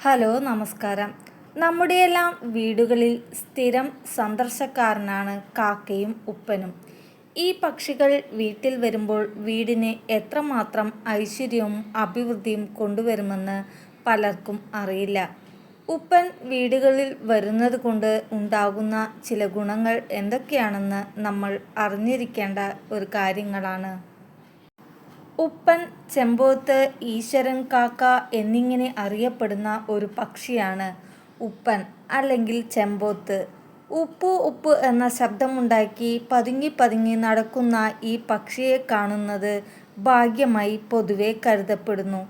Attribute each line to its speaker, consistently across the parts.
Speaker 1: Hello നമസ്കാരം. നമ്മുടെയെല്ലാം വീടുകളിൽ സ്ഥിരം സന്ദർശകരാണ് കാക്കയും ഉപ്പനും. ഈ പക്ഷികൾ വീട്ടിൽ വരുമ്പോൾ വീടിന് എത്രമാത്രം ഐശ്വര്യവും അഭിവൃദ്ധിയും കൊണ്ടുവരുമെന്ന് പലർക്കും അറിയില്ല. ഉപ്പൻ വീടുകളിൽ വരുന്നത് കൊണ്ട് ഉണ്ടാകുന്ന ചില ഗുണങ്ങൾ എന്തൊക്കെയാണെന്ന് നമ്മൾ അറിഞ്ഞിരിക്കേണ്ട ഒരു കാര്യങ്ങളാണ്. ഉപ്പൻ, ചെമ്പോത്ത്, ഈശ്വരൻ കാക്ക എന്നിങ്ങനെ അറിയപ്പെടുന്ന ഒരു പക്ഷിയാണ് ഉപ്പൻ അല്ലെങ്കിൽ ചെമ്പോത്ത്. ഉപ്പു ഉപ്പ് എന്ന ശബ്ദമുണ്ടാക്കി പതുങ്ങി പതുങ്ങി നടക്കുന്ന ഈ പക്ഷിയെ കാണുന്നത് ഭാഗ്യമായി പൊതുവെ കരുതപ്പെടുന്നു.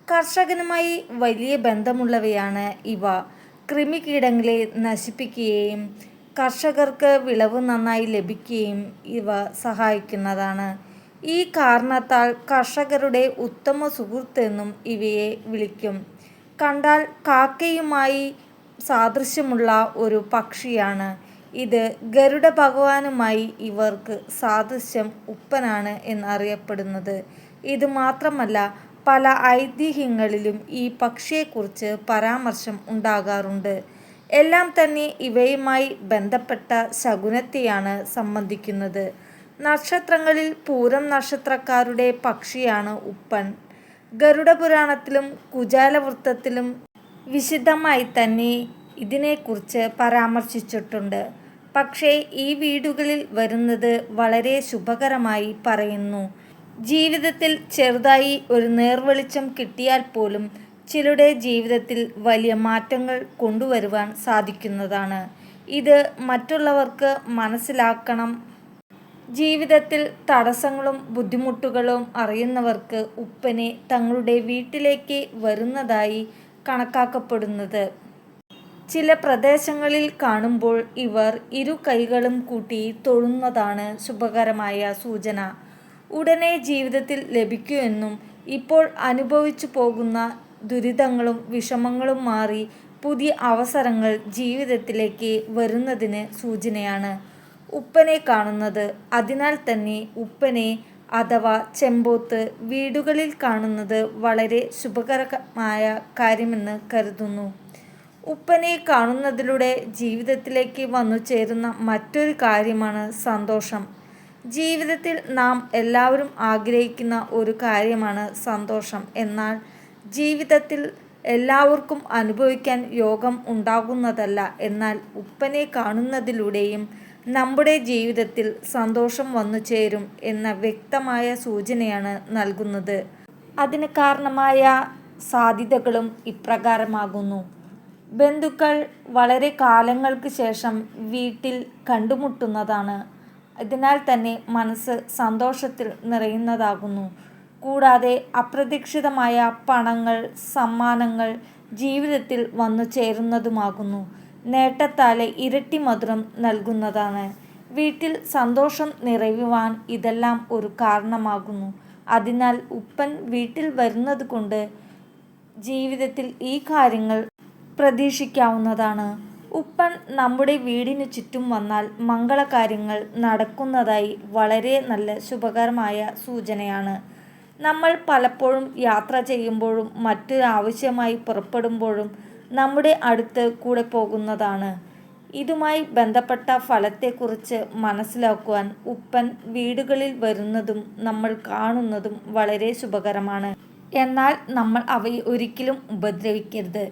Speaker 1: കർഷകനുമായി വലിയ ബന്ധമുള്ളവയാണ് ഇവ. കൃമികീടങ്ങളെ നശിപ്പിക്കുകയും കർഷകർക്ക് വിളവ് നന്നായി ലഭിക്കുകയും ഇവ സഹായിക്കുന്നതാണ്. ഈ കാരണത്താൽ കർഷകരുടെ ഉത്തമ സുഹൃത്തെന്നും ഇവയെ വിളിക്കും. കണ്ടാൽ കാക്കയുമായി സാദൃശ്യമുള്ള ഒരു പക്ഷിയാണ് ഇത്. ഗരുഡ ഭഗവാനുമായി ഇവർക്ക് സാദൃശ്യം ഉപ്പനാണ് എന്നറിയപ്പെടുന്നത്. ഇത് മാത്രമല്ല, പല ഐതിഹ്യങ്ങളിലും ഈ പക്ഷിയെക്കുറിച്ച് പരാമർശം ഉണ്ടാകാറുണ്ട്. എല്ലാം തന്നെ ഇവയുമായി ബന്ധപ്പെട്ട ശകുനത്തെയാണ് സംബന്ധിക്കുന്നത്. നക്ഷത്രങ്ങളിൽ പൂരം നക്ഷത്രക്കാരുടെ പക്ഷിയാണ് ഉപ്പൻ. ഗരുഡപുരാണത്തിലും കുചാലവൃത്തത്തിലും വിശദമായി തന്നെ ഇതിനെക്കുറിച്ച് പരാമർശിച്ചിട്ടുണ്ട്. പക്ഷേ ഈ വീടുകളിൽ വരുന്നത് വളരെ ശുഭകരമായി പറയുന്നു. ജീവിതത്തിൽ ചെറുതായി ഒരു നേർവെളിച്ചം കിട്ടിയാൽ പോലും ചിലരുടെ ജീവിതത്തിൽ വലിയ മാറ്റങ്ങൾ കൊണ്ടുവരുവാൻ സാധിക്കുന്നതാണ്. ഇത് മറ്റുള്ളവർക്ക് മനസ്സിലാക്കണം. ജീവിതത്തിൽ തടസ്സങ്ങളും ബുദ്ധിമുട്ടുകളും അറിയുന്നവർക്ക് ഉപ്പനെ തങ്ങളുടെ വീട്ടിലേക്ക് വരുന്നതായി കണക്കാക്കപ്പെടുന്നത്. ചില പ്രദേശങ്ങളിൽ കാണുമ്പോൾ ഇവർ ഇരു കൈകളും കൂട്ടി തൊഴുന്നതാണ് ശുഭകരമായ സൂചന. ഉടനെ ജീവിതത്തിൽ ലഭിക്കുമെന്നും ഇപ്പോൾ അനുഭവിച്ചു പോകുന്ന ദുരിതങ്ങളും വിഷമങ്ങളും മാറി പുതിയ അവസരങ്ങൾ ജീവിതത്തിലേക്ക് വരുന്നതിന് സൂചനയാണ് ഉപ്പനെ കാണുന്നത്. അതിനാൽ തന്നെ ഉപ്പനെ അഥവാ ചെമ്പോത്ത് വീടുകളിൽ കാണുന്നത് വളരെ ശുഭകരമായ കാര്യമെന്ന് കരുതുന്നു. ഉപ്പനെ കാണുന്നതിലൂടെ ജീവിതത്തിലേക്ക് വന്നു ചേരുന്ന മറ്റൊരു കാര്യമാണ് സന്തോഷം. ജീവിതത്തിൽ നാം എല്ലാവരും ആഗ്രഹിക്കുന്ന ഒരു കാര്യമാണ് സന്തോഷം. എന്നാൽ ജീവിതത്തിൽ എല്ലാവർക്കും അനുഭവിക്കാൻ യോഗം ഉണ്ടാകുന്നതല്ല. എന്നാൽ ഉപ്പനെ കാണുന്നതിലൂടെയും നമ്മുടെ ജീവിതത്തിൽ സന്തോഷം വന്നു ചേരും എന്ന വ്യക്തമായ സൂചനയാണ് നൽകുന്നത്. അതിന് കാരണമായ സാധ്യതകളും ഇപ്രകാരമാകുന്നു. ബന്ധുക്കൾ വളരെ കാലങ്ങൾക്ക് ശേഷം വീട്ടിൽ കണ്ടുമുട്ടുന്നതാണ്. അതിനാൽ തന്നെ മനസ്സ് സന്തോഷത്തിൽ നിറയുന്നതാകുന്നു. കൂടാതെ അപ്രതീക്ഷിതമായ പണങ്ങൾ, സമ്മാനങ്ങൾ ജീവിതത്തിൽ വന്നു ചേരുന്നതുമാകുന്നു. നേട്ടത്താലെ ഇരട്ടി മധുരം നൽകുന്നതാണ്. വീട്ടിൽ സന്തോഷം നിറയുവാൻ ഇതെല്ലാം ഒരു കാരണമാകുന്നു. അതിനാൽ ഉപ്പൻ വീട്ടിൽ വരുന്നത് കൊണ്ട് ജീവിതത്തിൽ ഈ കാര്യങ്ങൾ പ്രതീക്ഷിക്കാവുന്നതാണ്. ഉപ്പൻ നമ്മുടെ വീടിനു ചുറ്റും വന്നാൽ മംഗളകാര്യങ്ങൾ നടക്കുന്നതായി വളരെ നല്ല ശുഭകരമായ സൂചനയാണ്. നമ്മൾ പലപ്പോഴും യാത്ര ചെയ്യുമ്പോഴും മറ്റൊരാവശ്യമായി പുറപ്പെടുമ്പോഴും നമ്മുടെ അടുത്ത് കൂടെ പോകുന്നതാണ്. ഇതുമായി ബന്ധപ്പെട്ട ഫലത്തെക്കുറിച്ച് മനസ്സിലാക്കുവാൻ ഉപ്പൻ വീടുകളിൽ വരുന്നതും നമ്മൾ കാണുന്നതും വളരെ ശുഭകരമാണ്. എന്നാൽ നമ്മൾ അവയെ ഒരിക്കലും ഉപദ്രവിക്കരുത്.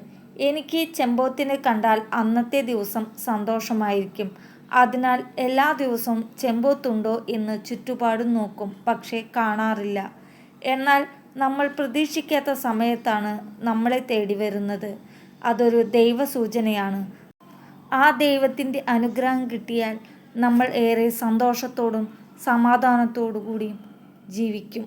Speaker 1: എനിക്ക് ചെമ്പോത്തിനെ കണ്ടാൽ അന്നത്തെ ദിവസം സന്തോഷമായിരിക്കും. അതിനാൽ എല്ലാ ദിവസവും ചെമ്പോത്തുണ്ടോ എന്ന് ചുറ്റുപാടും നോക്കും. പക്ഷേ കാണാറില്ല. എന്നാൽ നമ്മൾ പ്രതീക്ഷിക്കാത്ത സമയത്താണ് നമ്മളെ തേടി വരുന്നത്. അതൊരു ദൈവസൂചനയാണ്. ആ ദൈവത്തിൻ്റെ അനുഗ്രഹം കിട്ടിയാൽ നമ്മൾ ഏറെ സന്തോഷത്തോടും സമാധാനത്തോടു കൂടിയും ജീവിക്കും.